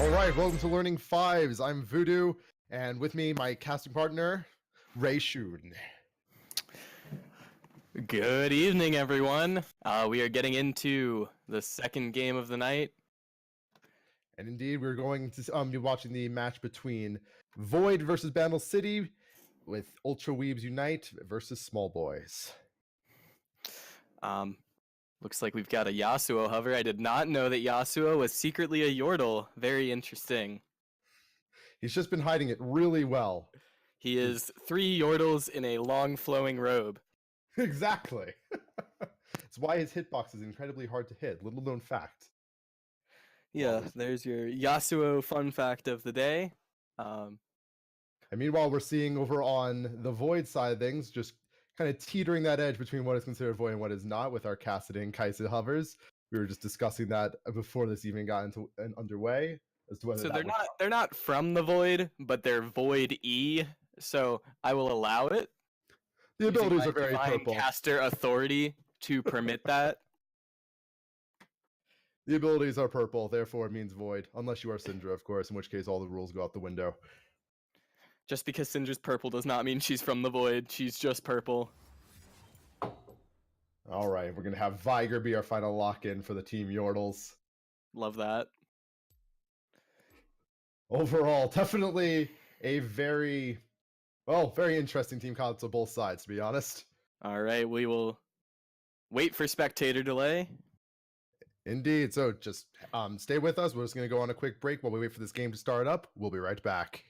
All right, welcome to Learning Fives. I'm Voodoo, and with me, my casting partner, Ray Shun. Good evening, everyone. We are getting into the second game of the night. And indeed, we're going to be watching the match between Void versus Bandle City with Ultra Weebs Unite versus smolbois. Looks like we've got a Yasuo hover. I did not know that Yasuo was secretly a Yordle. Very interesting. He's just been hiding it really well. He is 3 Yordles in a long flowing robe. Exactly. It's why his hitbox is incredibly hard to hit. Little known fact. Yeah, there's your Yasuo fun fact of the day. And meanwhile, we're seeing over on the Void side of things, just kind of teetering that edge between what is considered Void and what is not with our Cassidy and Kaisa hovers. We were just discussing that before this even got into underway as to whether so they're not from the Void, but they're Void E. So I will allow it. The abilities are very purple. Caster authority to permit that. The abilities are purple, therefore it means Void, unless you are Syndra, of course, in which case all the rules go out the window. Just because Syndra's purple does not mean she's from the Void. She's just purple. All right, we're going to have Viger be our final lock-in for the Team Yordles. Love that. Overall, definitely a very interesting team concept on both sides, to be honest. All right, we will wait for spectator delay. Indeed, so just stay with us. We're just going to go on a quick break while we wait for this game to start up. We'll be right back.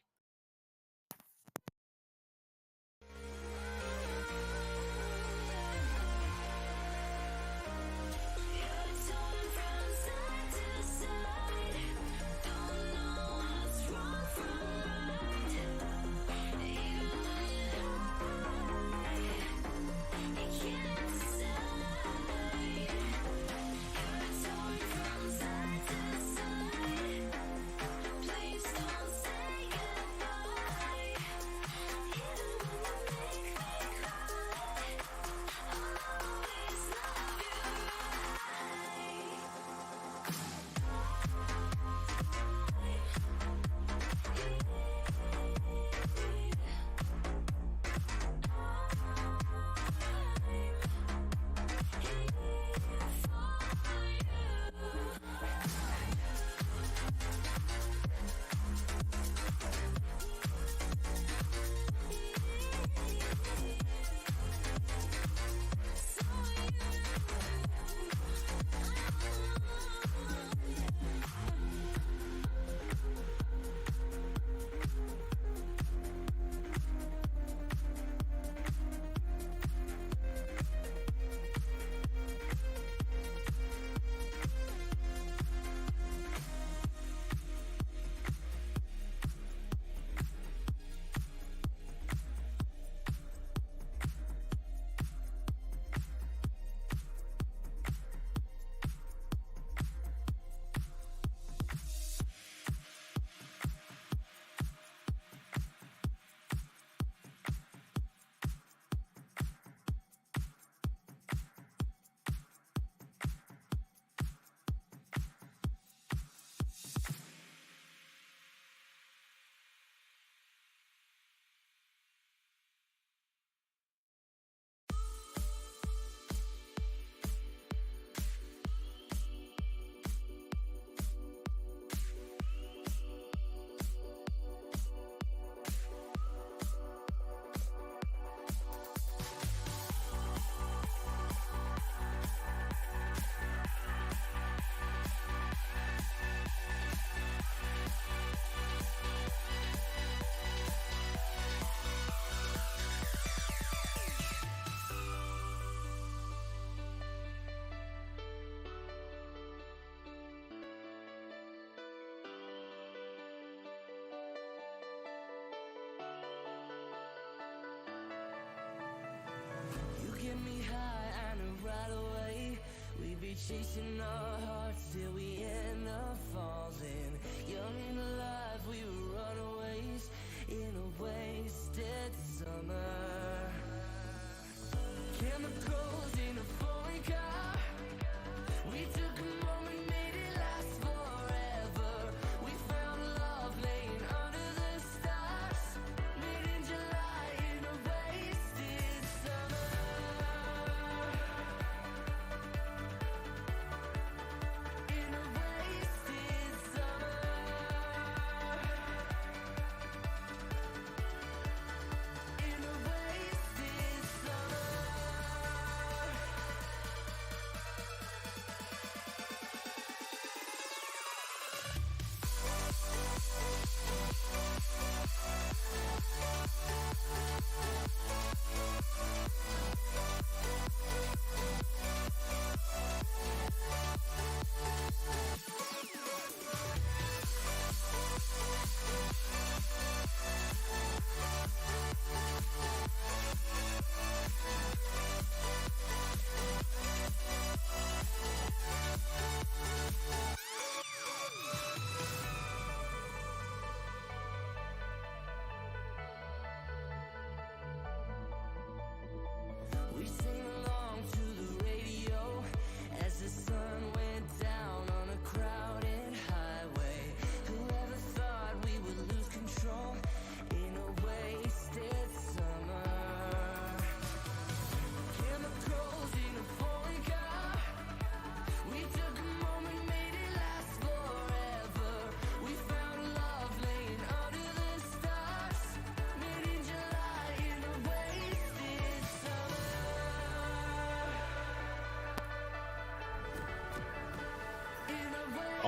Chasing our hearts till we end up falling. Young and alive, we were runaways in a wasted summer. Chemicals in a foreign car. We took a moment, made it last forever. We found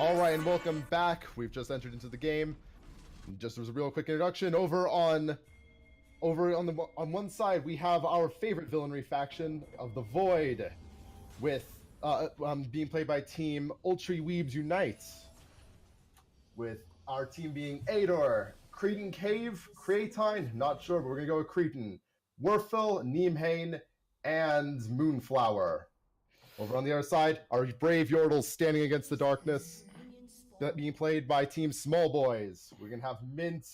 All right, and welcome back. We've just entered into the game. Just as a real quick introduction, on one side we have our favorite villainry faction of the Void, with being played by Team Ultra Weebs Unite, with our team being Ador, Cretan Cave, Creatine, not sure, but we're gonna go with Cretan, Werfel, Neemhane, and Moonflower. Over on the other side, our brave Yordles standing against the darkness, that being played by Team Smolbois. We're gonna have Mint,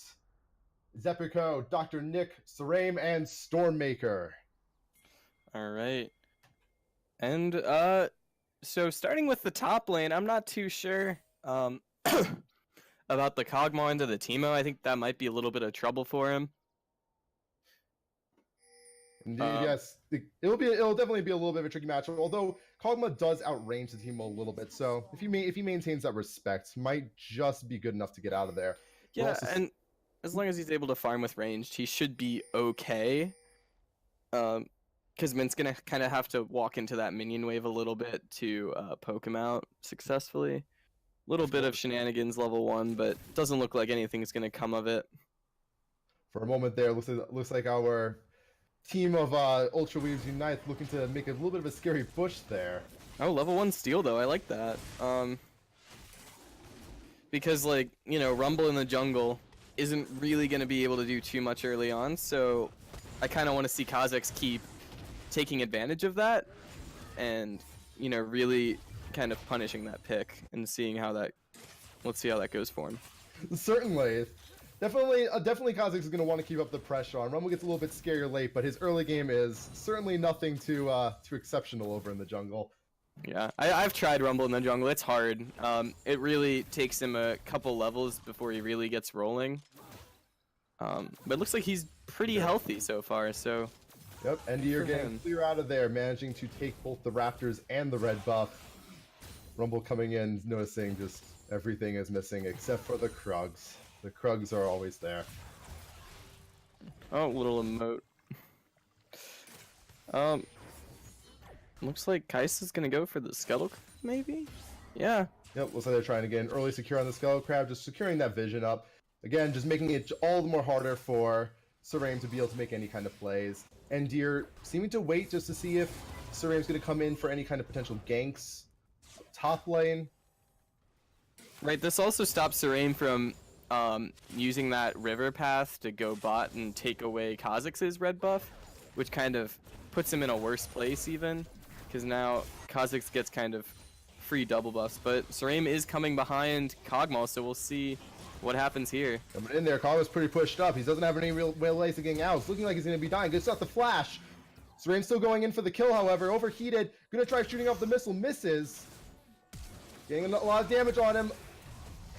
Zepico, Dr. Nick, Sarame, and Stormmaker. All right. And so starting with the top lane, I'm not too sure about the Kog'Maw into the Teemo. I think that might be a little bit of trouble for him. Indeed, yes. It'll definitely be a little bit of a tricky matchup, although Kog'Maw does outrange the Teemo a little bit, so if he maintains that respect, might just be good enough to get out of there. Yeah, and as long as he's able to farm with ranged, he should be okay. Because Mint's gonna kind of have to walk into that minion wave a little bit to poke him out successfully. A little bit of shenanigans level 1, but doesn't look like anything's gonna come of it. For a moment there, looks like our team of Ultra Weaves Unite looking to make a little bit of a scary push there. Oh, level 1 steal though, I like that. Because like, you know, Rumble in the jungle isn't really gonna be able to do too much early on, so I kind of want to see Kha'Zix keep taking advantage of that and, you know, really kind of punishing that pick and seeing how that, let's see how that goes for him. Certainly. Definitely Kha'Zix is going to want to keep up the pressure on. Rumble gets a little bit scarier late, but his early game is certainly nothing too exceptional over in the jungle. Yeah, I've tried Rumble in the jungle. It's hard. It really takes him a couple levels before he really gets rolling. But it looks like he's pretty healthy so far, so... Yep, Endier getting clear out of there, managing to take both the Raptors and the red buff. Rumble coming in, noticing just everything is missing except for the Krugs. The Krugs are always there. Oh, little emote. Looks like Kai'Sa's gonna go for the Scuttle, maybe? Yeah. Yep, looks like they're trying to get an early secure on the Scuttle Crab, just securing that vision up. Again, just making it all the more harder for Sarame to be able to make any kind of plays. Endier seeming to wait just to see if Sarame's going to come in for any kind of potential ganks. Top lane. Right, this also stops Sarame from using that river path to go bot and take away Kha'Zix's red buff, which kind of puts him in a worse place even, because now Kha'Zix gets kind of free double buffs. But Sarame is coming behind Kog'Maw, so we'll see what happens here. Coming in there, Kog'Maw's pretty pushed up. He doesn't have any real ways of getting out. It's looking like he's going to be dying. Gets out the flash. Sarame's still going in for the kill, however. Overheated. Going to try shooting off the missile. Misses. Getting a lot of damage on him.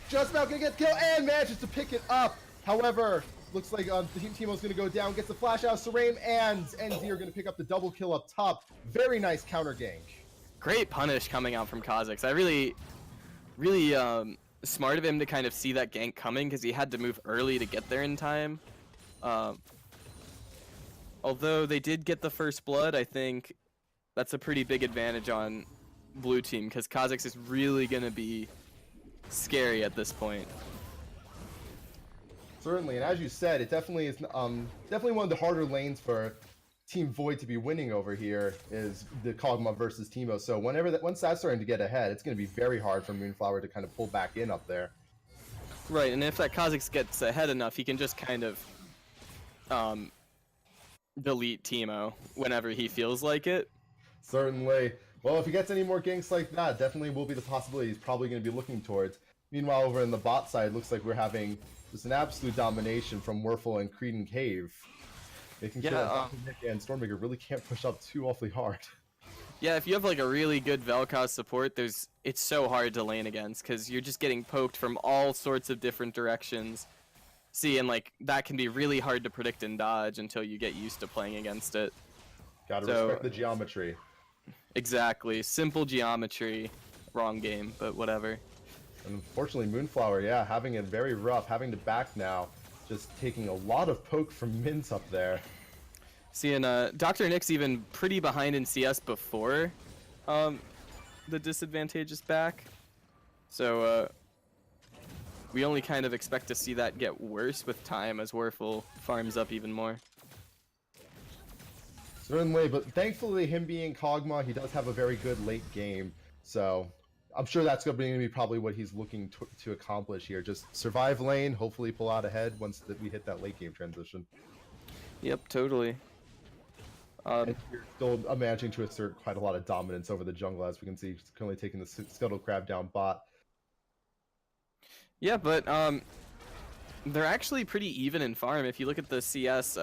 Just about going to get the kill and manages to pick it up. However, looks like Teemo's going to go down. Gets the flash out. Sarame and Endier are going to pick up the double kill up top. Very nice counter gank. Great punish coming out from Kha'Zix. I really smart of him to kind of see that gank coming, because he had to move early to get there in time. Although they did get the first blood, I think that's a pretty big advantage on blue team, because Kha'Zix is really going to be scary at this point. Certainly, and as you said, it definitely is definitely one of the harder lanes for Team Void to be winning over here is the Kog'Maw versus Teemo. So once that's starting to get ahead, it's going to be very hard for Moonflower to kind of pull back in up there. Right, and if that Kha'Zix gets ahead enough, he can just kind of delete Teemo whenever he feels like it. Certainly. Well, if he gets any more ganks like that, definitely will be the possibility he's probably going to be looking towards. Meanwhile, over in the bot side, looks like we're having just an absolute domination from Werfel and Cretan Cave. They can kill Nick and Stormmaker really can't push up too awfully hard. Yeah, if you have like a really good Vel'Koz support, it's so hard to lane against, because you're just getting poked from all sorts of different directions. See, and like that can be really hard to predict and dodge until you get used to playing against it. Gotta respect the geometry. Exactly. Simple geometry. Wrong game, but whatever. And unfortunately, Moonflower, yeah, having it very rough, having to back now. Just taking a lot of poke from Mint up there. See, and Dr. Nick's even pretty behind in CS before the disadvantageous back. So we only kind of expect to see that get worse with time as Werfel farms up even more. Certainly, but thankfully, him being Kog'Maw, he does have a very good late game. So I'm sure that's going to be probably what he's looking to accomplish here. Just survive lane, hopefully pull out ahead once we hit that late game transition. Yep, totally. And you're still managing to assert quite a lot of dominance over the jungle, as we can see. He's currently taking the Scuttle Crab down bot. Yeah, but they're actually pretty even in farm. If you look at the CS,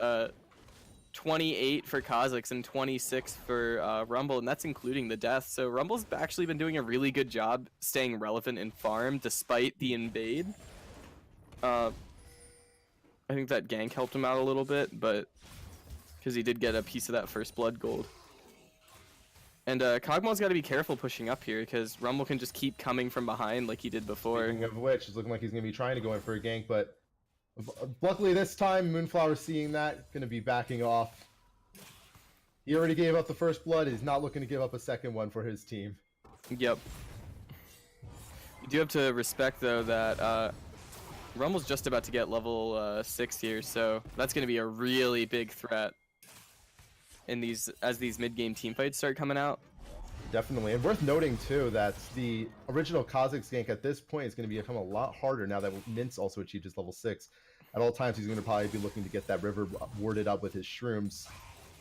28 for Kha'Zix and 26 for Rumble, and that's including the death. So Rumble's actually been doing a really good job staying relevant in farm despite the invade. I think that gank helped him out a little bit, but because he did get a piece of that first blood gold. And Kog'Maw's got to be careful pushing up here because Rumble can just keep coming from behind like he did before. Speaking of which, it's looking like he's going to be trying to go in for a gank, but luckily this time, Moonflower seeing that, going to be backing off. He already gave up the first blood. He's not looking to give up a second one for his team. Yep. You do have to respect, though, that Rumble's just about to get level 6 here, so that's going to be a really big threat in as these mid-game teamfights start coming out. Definitely, and worth noting too that the original Kha'Zix gank at this point is going to become a lot harder now that Nint's also achieved his level 6. At all times, he's going to probably be looking to get that river warded up with his shrooms,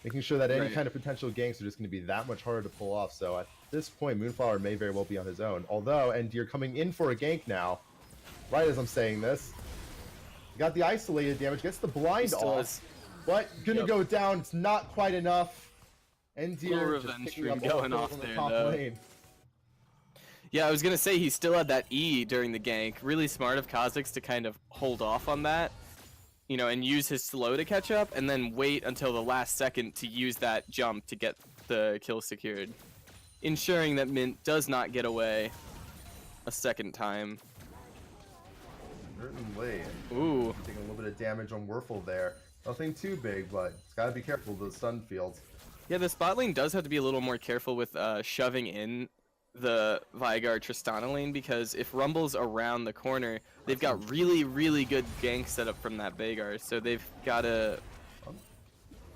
making sure that any kind of potential ganks are just going to be that much harder to pull off. So at this point, Moonflower may very well be on his own. Although, and you're coming in for a gank now, right as I'm saying this. Got the isolated damage, gets the blind off, but gonna go down. It's not quite enough. Endear just picking up going off there, though. Yeah, I was gonna say he still had that E during the gank. Really smart of Kha'Zix to kind of hold off on that, you know, and use his slow to catch up, and then wait until the last second to use that jump to get the kill secured, ensuring that Mint does not get away a second time. Certainly. Ooh. Taking a little bit of damage on Werfel there. Nothing too big, but it's got to be careful with the stun fields. Yeah, the spot lane does have to be a little more careful with shoving in the Veigar Tristana lane, because if Rumble's around the corner, they've got really, really good gank set up from that Veigar, so they've got to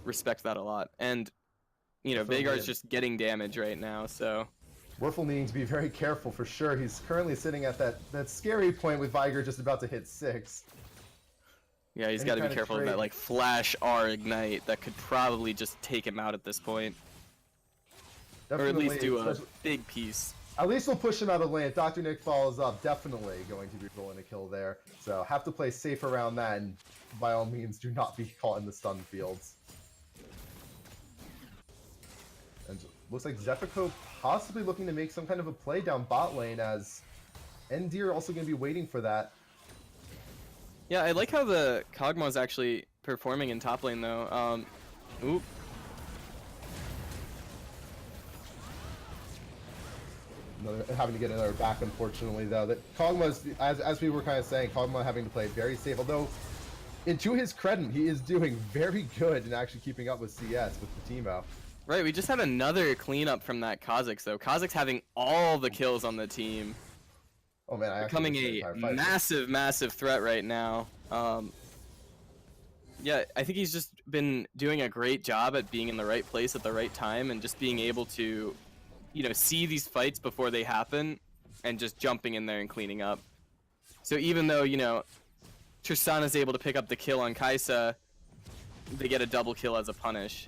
respect that a lot. And, you know, Veigar's just getting damage right now, so... Werfel needing to be very careful for sure. He's currently sitting at that scary point with Veigar just about to hit 6. Yeah, he's got to be careful of that, like, flash R ignite that could probably just take him out at this point. Definitely, or at least do a big piece. At least we'll push him out of the lane. If Dr. Nick follows up, definitely going to be rolling a kill there. So have to play safe around that, and by all means, do not be caught in the stun fields. And looks like Zephyco possibly looking to make some kind of a play down bot lane, as Endear also going to be waiting for that. Yeah, I like how the Kog'Maw's actually performing in top lane, though. Oop. Having to get another back, unfortunately, though. That Kog'Maw's, as we were kind of saying, Kog'Maw having to play very safe. Although, to his credit, he is doing very good in actually keeping up with CS, with the Teemo. Right, we just had another cleanup from that Kha'Zix, though. Kha'Zix having all the kills on the team. Oh man, I becoming a massive, massive threat right now. Yeah, I think he's just been doing a great job at being in the right place at the right time, and just being able to, you know, see these fights before they happen and just jumping in there and cleaning up. So even though, you know, Tristana's able to pick up the kill on Kai'Sa, they get a double kill as a punish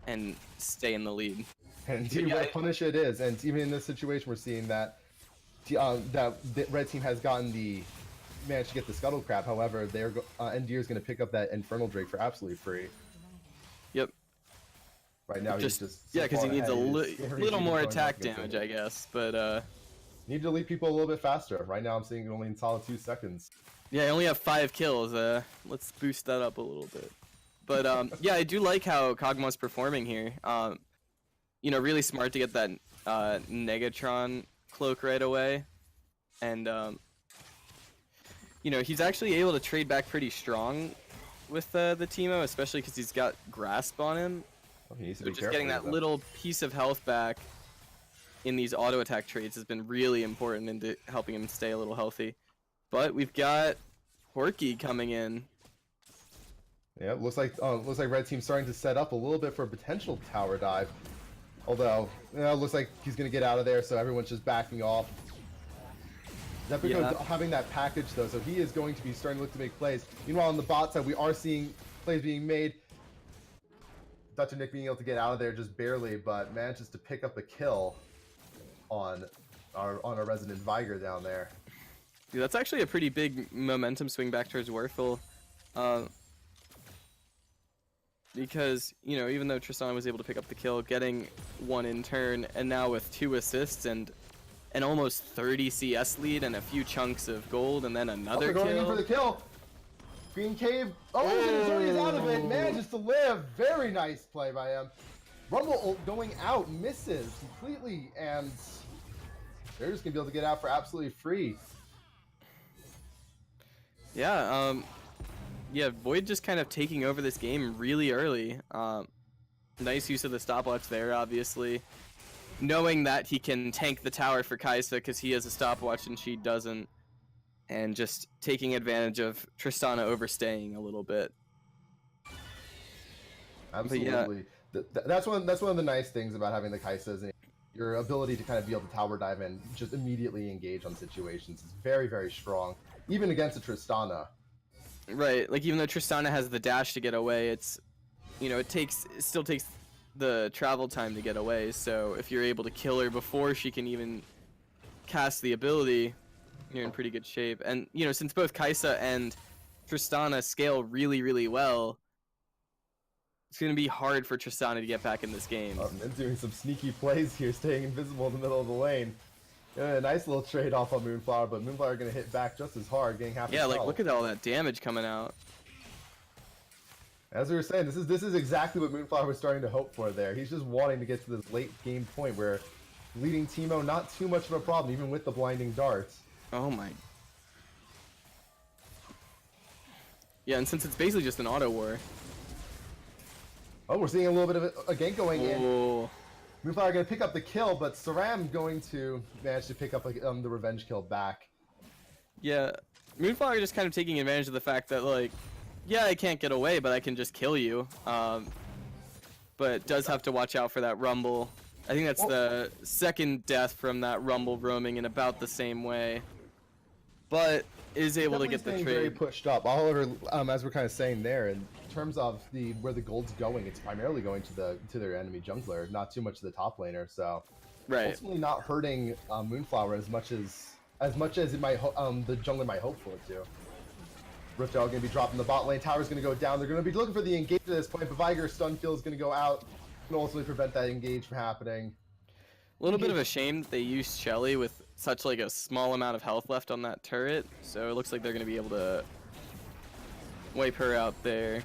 and stay in the lead. And what punish it is, and even in this situation we're seeing that that the red team has managed to get the Scuttle Crab. However, Endear is going to pick up that Infernal Drake for absolutely free. Yep. Right now he's just yeah, because he needs a little more attack damage, I guess. But need to lead people a little bit faster. Right now I'm seeing only in solid 2 seconds. Yeah, I only have 5 kills. Let's boost that up a little bit. But yeah, I do like how Kog'Maw's performing here. You know, really smart to get that Negatron cloak right away, and you know, he's actually able to trade back pretty strong with the Teemo, especially because he's got grasp on him. Oh, he needs to so be just getting that little piece of health back in these auto attack trades has been really important into helping him stay a little healthy. But we've got Horky coming in. Yeah, looks like red team's starting to set up a little bit for a potential tower dive. Although, looks like he's gonna get out of there, so everyone's just backing off. Zepico having that package though, so he is going to be starting to look to make plays. Meanwhile, on the bot side, we are seeing plays being made. Dr. Nick being able to get out of there just barely, but manages to pick up a kill on our resident Viger down there. Dude, that's actually a pretty big momentum swing back towards Werfel. Because, you know, even though Tristana was able to pick up the kill, getting one in turn, and now with 2 assists and an almost 30 CS lead and a few chunks of gold, and then another kill. Going in for the kill. Green Cave. Oh, Missouri is out of it. Manages to live. Very nice play by him. Rumble ult going out. Misses completely. And they're just going to be able to get out for absolutely free. Yeah, yeah, Void just kind of taking over this game really early. Nice use of the stopwatch there, obviously. Knowing that he can tank the tower for Kaisa because he has a stopwatch and she doesn't. And just taking advantage of Tristana overstaying a little bit. Absolutely. Yeah. That's one of the nice things about having the Kaisas. Your ability to kind of be able to tower dive and just immediately engage on situations is very, very strong. Even against a Tristana. Right, like even though Tristana has the dash to get away, it's, you know, it still takes the travel time to get away, so if you're able to kill her before she can even cast the ability, you're in pretty good shape. And, you know, since both Kaisa and Tristana scale really, really well, it's going to be hard for Tristana to get back in this game. And doing some sneaky plays here, staying invisible in the middle of the lane. Yeah, a nice little trade-off on Moonflower, but Moonflower going to hit back just as hard, getting half. Yeah, like look at all that damage coming out. As we were saying, this is exactly what Moonflower was starting to hope for there. He's just wanting to get to this late game point where leading Teemo not too much of a problem, even with the blinding darts. Oh my. Yeah, and since it's basically just an auto war. Oh, we're seeing a little bit of a gank going in. Moonflower going to pick up the kill, but Saram going to manage to pick up the revenge kill back. Yeah, Moonflower just kind of taking advantage of the fact that, like, yeah, I can't get away, but I can just kill you. But does have to watch out for that Rumble. I think that's the second death from that Rumble roaming in about the same way. But is able to get the trade. Very pushed up. However, as we're kind of saying there, in terms of where the gold's going, it's primarily going to their enemy jungler, not too much to the top laner. So, ultimately not hurting Moonflower as much as it might the jungler might hope for it to. Riftel going to be dropping the bot lane. Tower's going to go down. They're going to be looking for the engage at this point, but Viger's stun field is going to go out and ultimately prevent that engage from happening. A little bit of a shame that they used Shelly with such like a small amount of health left on that turret, so it looks like they're going to be able to wipe her out there.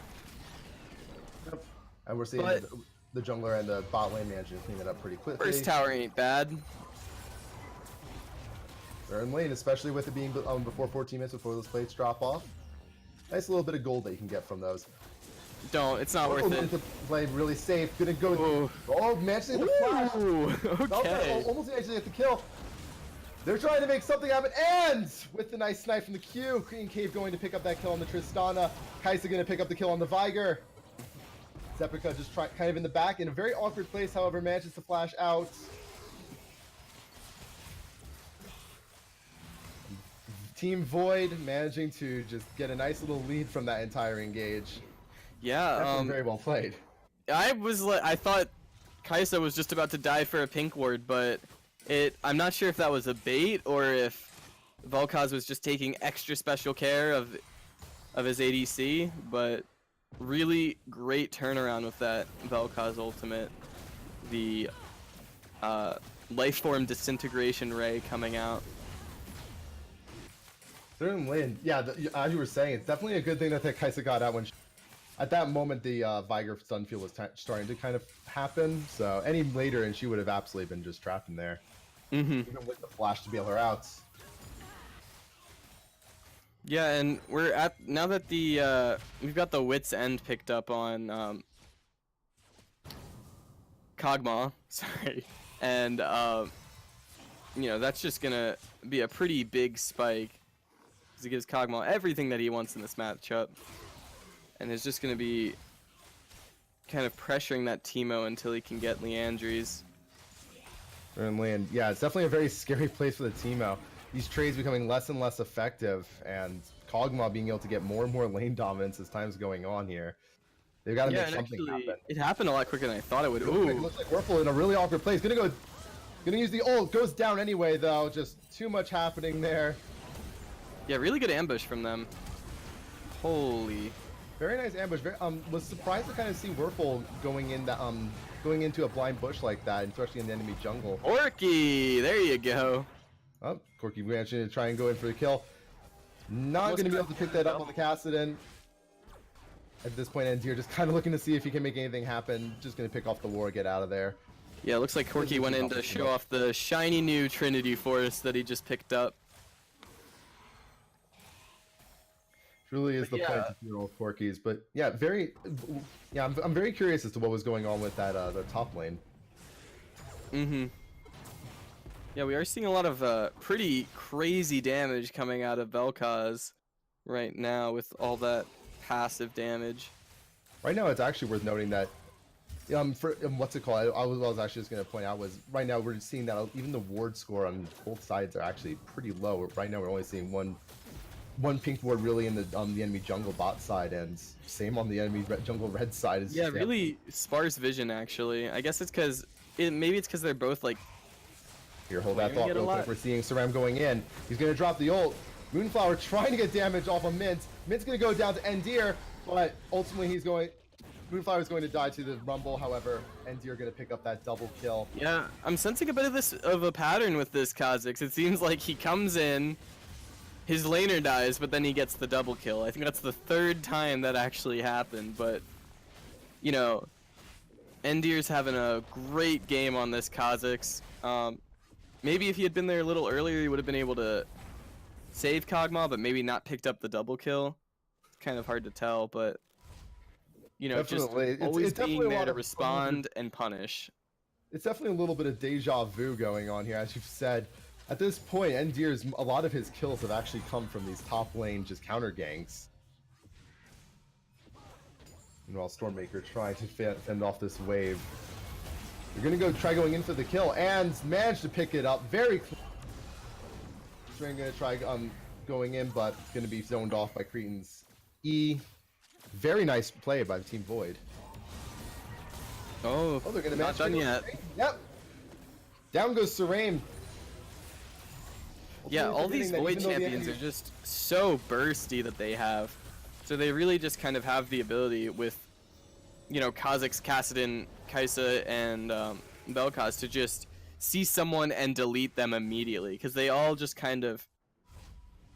Yep. And we're seeing the jungler and the bot lane managing to clean it up pretty quickly. First tower ain't bad. They're in lane, especially with it being before 14 minutes before those plates drop off. Nice little bit of gold that you can get from those. Don't, it's not worth it. To play really safe. Gonna go. Oh, managed to get the flash. Okay. Almost actually get the kill. They're trying to make something happen, and with the nice snipe from the Q, Green Cave going to pick up that kill on the Tristana. Kaisa going to pick up the kill on the Viger. Zepica just kind of in the back in a very awkward place, however, manages to flash out. Team Void managing to just get a nice little lead from that entire engage. Yeah, very well played. I thought Kaisa was just about to die for a pink ward, but I'm not sure if that was a bait or if Vel'Koz was just taking extra special care of his ADC, but really great turnaround with that Vel'Koz ultimate. The Lifeform Disintegration Ray coming out. Certainly, yeah, as you were saying, it's definitely a good thing that Kaisa got out when at that moment the Viger stun field was starting to kind of happen, so any later and she would have absolutely been just trapped in there. Even with the flash to bail her out. Yeah, and we're at now that we've got the Wit's End picked up on Kog'Maw, sorry, and that's just gonna be a pretty big spike. Because it gives Kog'Maw everything that he wants in this matchup. And is just gonna be kind of pressuring that Teemo until he can get Leandries. And yeah, it's definitely a very scary place for the Teemo. These trades becoming less and less effective, and Kog'Maw being able to get more and more lane dominance as time's going on here. They've got to make and something actually, happen. it happened a lot quicker than I thought it would. It Ooh. looks like Werfel in a really awkward place. Gonna use the ult. Goes down anyway, though. Just too much happening there. Yeah, really good ambush from them. Holy. Very nice ambush. Was surprised to kind of see Werfel going into a blind bush like that, especially in the enemy jungle. Orky, there you go. Oh, Corki managing to try and go in for the kill. Not going to be able to pick that up on the Kassadin. At this point, Endear just kind of looking to see if he can make anything happen. Just going to pick off the war, get out of there. Yeah, it looks like Corky went in to show off the shiny new Trinity Force that he just picked up. Truly is the point to see all Corkies, but yeah, I'm very curious as to what was going on with that the top lane. Yeah, we are seeing a lot of pretty crazy damage coming out of Vel'Koz right now with all that passive damage. Right now, it's actually worth noting that what's it called? I was actually just going to point out was right now we're seeing that even the ward score on both sides are actually pretty low. Right now, we're only seeing one pink ward really in the enemy jungle bot side, and same on the enemy jungle red side. Yeah, really sparse vision actually. I guess it's because maybe it's because they're both like. Here, hold that thought real quick. We're seeing Saram going in. He's going to drop the ult. Moonflower trying to get damage off of Mint. Mint's going to go down to Endear, but ultimately Moonflower is going to die to the Rumble. However, Endear going to pick up that double kill. Yeah, I'm sensing a bit of a pattern with this Kha'Zix. It seems like he comes in, his laner dies, but then he gets the double kill. I think that's the third time that actually happened, but, Endear's having a great game on this Kha'Zix. Maybe if he had been there a little earlier, he would have been able to save Kog'Maw, but maybe not picked up the double kill. It's kind of hard to tell, but definitely. Just always it's being there to respond and punish. It's definitely a little bit of deja vu going on here, as you've said. At this point, Endear's a lot of his kills have actually come from these top lane just counter ganks. Meanwhile, Stormmaker trying to fend off this wave. You're gonna try going in for the kill and managed to pick it up very close. We're gonna try going in, but it's gonna be zoned off by Cretan's E. Very nice play by the Team Void. Oh, they're gonna not done yet. Yep. Down goes Seraim. Yeah, all these Void champions are just so bursty that they have. So they really just kind of have the ability with, Kha'Zix, Kassadin, Kai'Sa, and Vel'Koz to just see someone and delete them immediately. Because they all just kind of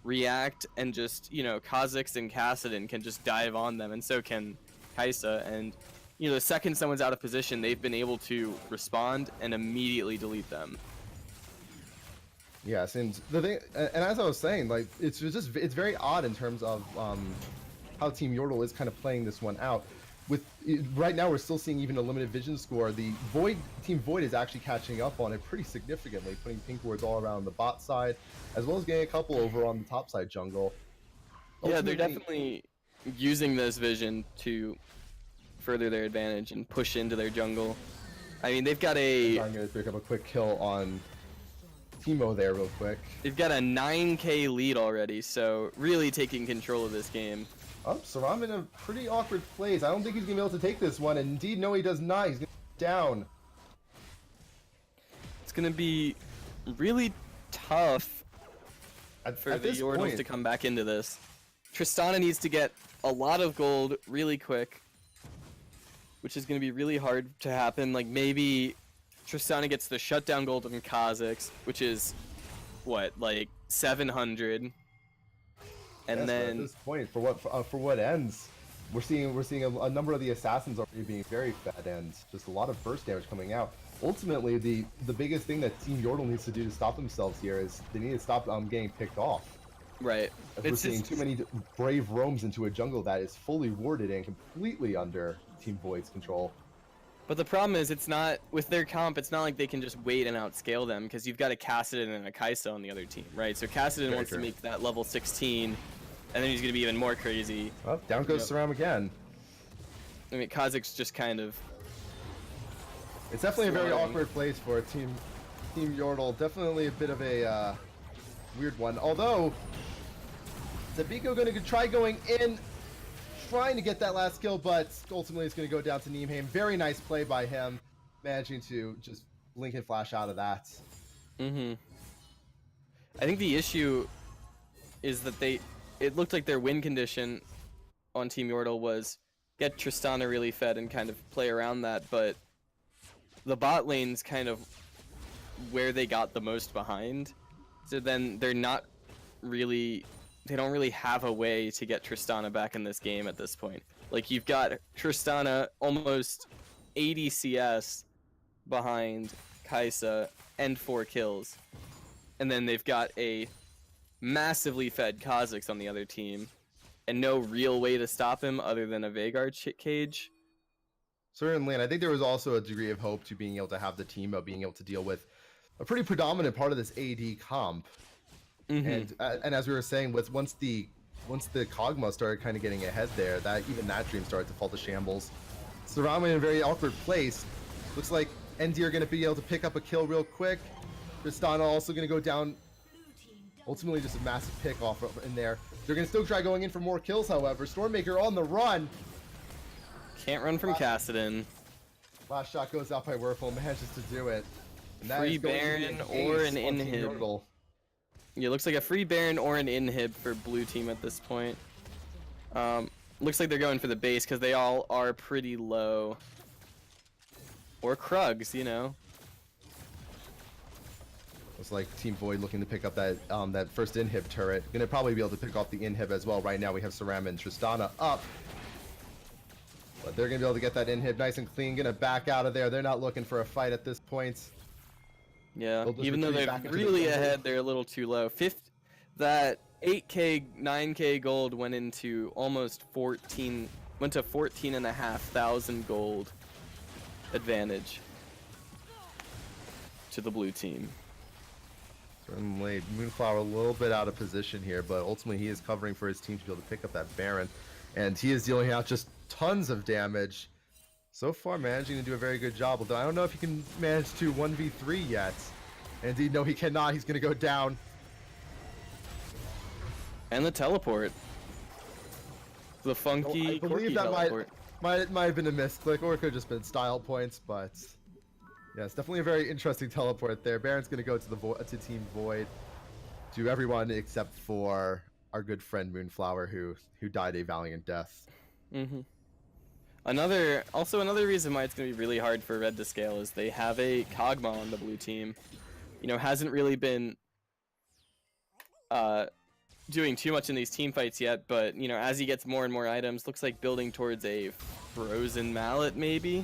react and just, Kha'Zix and Kassadin can just dive on them, and so can Kai'Sa. And, the second someone's out of position, they've been able to respond and immediately delete them. Yes, and the thing, and as I was saying, like it's very odd in terms of how Team Yordle is kind of playing this one out. Right now, we're still seeing even a limited vision score. The Team Void is actually catching up on it pretty significantly, putting pink wards all around the bot side, as well as getting a couple over on the top side jungle. Yeah, they're definitely using this vision to further their advantage and push into their jungle. I mean, they've got I'm going to pick up a quick kill on Teemo there real quick. They've got a 9k lead already, so really taking control of this game. Oh, Saram in a pretty awkward place. I don't think he's going to be able to take this one. And indeed, no, he does not. He's going to be down. It's going to be really tough for the Yordles to come back into this. Tristana needs to get a lot of gold really quick, which is going to be really hard to happen. Like, maybe Tristana gets the shutdown gold from Kha'Zix, which is, what, like 700? And then at this point, for what ends, we're seeing a number of the assassins already being very fed, and just a lot of burst damage coming out. Ultimately, the biggest thing that Team Yordle needs to do to stop themselves here is they need to stop getting picked off. Right. As we're seeing too many brave roams into a jungle that is fully warded and completely under Team Void's control. But the problem is, it's not with their comp. It's not like they can just wait and outscale them because you've got a Kassadin and a Kai'Sa on the other team, right? So Kassadin wants to make that level 16, and then he's gonna be even more crazy. Oh, down goes Saram again. I mean, Kha'Zix just kind of. It's definitely a very awkward place for Team Yordle. Definitely a bit of a weird one. Although, Zabiko going to try going in, trying to get that last kill, but ultimately it's going to go down to Neemhaim. Very nice play by him, managing to just blink and flash out of that. I think the issue is that it looked like their win condition on Team Yordle was get Tristana really fed and kind of play around that, but the bot lane's kind of where they got the most behind. So then they don't really have a way to get Tristana back in this game at this point. Like, you've got Tristana almost 80 CS behind Kai'Sa and 4 kills. And then they've got a massively fed Kha'Zix on the other team and no real way to stop him other than a Veigar cage. Certainly, and I think there was also a degree of hope to being able to have the team being able to deal with a pretty predominant part of this AD comp. And as we were saying, once the Kog'Maw started kind of getting ahead there, that dream started to fall to shambles. Saram in a very awkward place. Looks like Endy are going to be able to pick up a kill real quick. Tristana also going to go down. Ultimately, just a massive pick off in there. They're going to still try going in for more kills, however. Stormmaker on the run. Can't run from Kassadin. Last shot goes out by Werfel, manages to do it. And that free is going Baron to be or ace an on Team inhib. Yordle. Yeah, looks like a free Baron or an inhib for blue team at this point. Looks like they're going for the base because they all are pretty low. Or Krugs, you know. Looks like Team Void looking to pick up that that first inhib turret. Gonna probably be able to pick off the inhib as well. Right now we have Saram and Tristana up. But they're gonna be able to get that inhib nice and clean. Gonna back out of there. They're not looking for a fight at this point. Yeah, even though they're really ahead, they're a little too low. That 8k, 9k gold went into almost 14,500 gold advantage to the blue team. Certainly, Moonflower a little bit out of position here, but ultimately he is covering for his team to be able to pick up that Baron. And he is dealing out just tons of damage. So far, managing to do a very good job. Although I don't know if he can manage to 1v3 yet. Indeed, no, he cannot. He's going to go down. And the teleport. The funky, I believe that teleport. might have been a misclick, or it could have just been style points. But yeah, it's definitely a very interesting teleport there. Baron's going to go to Team Void, to everyone except for our good friend Moonflower, who died a valiant death. Another reason why it's going to be really hard for Red to scale is they have a Kog'Maw on the blue team. You know, hasn't really been doing too much in these team fights yet, but, you know, as he gets more and more items, looks like building towards a frozen mallet, maybe?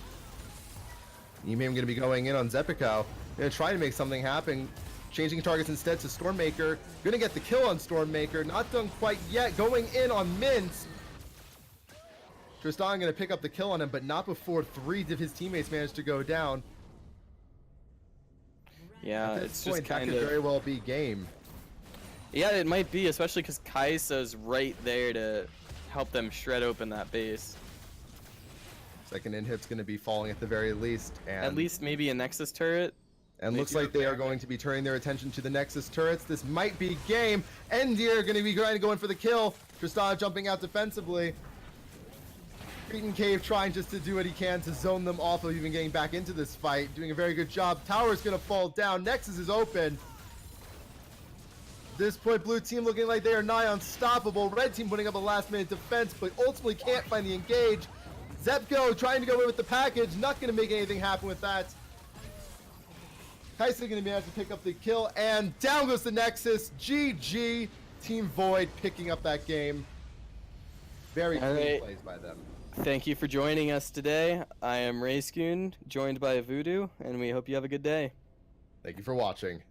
Neemhaim going to be going in on Zepico. Going to try to make something happen. Changing targets instead to Stormmaker. Going to get the kill on Stormmaker. Not done quite yet. Going in on Mince. Tristan going to pick up the kill on him, but not before 3 of his teammates managed to go down. Yeah, it's just kind of... That could very well be game. Yeah, it might be, especially because Kai'Sa's right there to help them shred open that base. Second inhib's going to be falling at the very least. And at least maybe a Nexus turret. And looks like they are going to be turning their attention to the Nexus turrets. This might be game. Endir going to be trying to go in for the kill. Tristana jumping out defensively. Cretan Cave trying just to do what he can to zone them off of even getting back into this fight. Doing a very good job. Tower's going to fall down. Nexus is open. This point, blue team looking like they are nigh unstoppable. Red team putting up a last-minute defense, but ultimately can't find the engage. Zepko trying to go in with the package. Not going to make anything happen with that. Kai'Sa going to be able to pick up the kill, and down goes the Nexus. GG. Team Void picking up that game. Very clean plays by them. Thank you for joining us today. I am Rayskun, joined by Voodoo, and we hope you have a good day. Thank you for watching.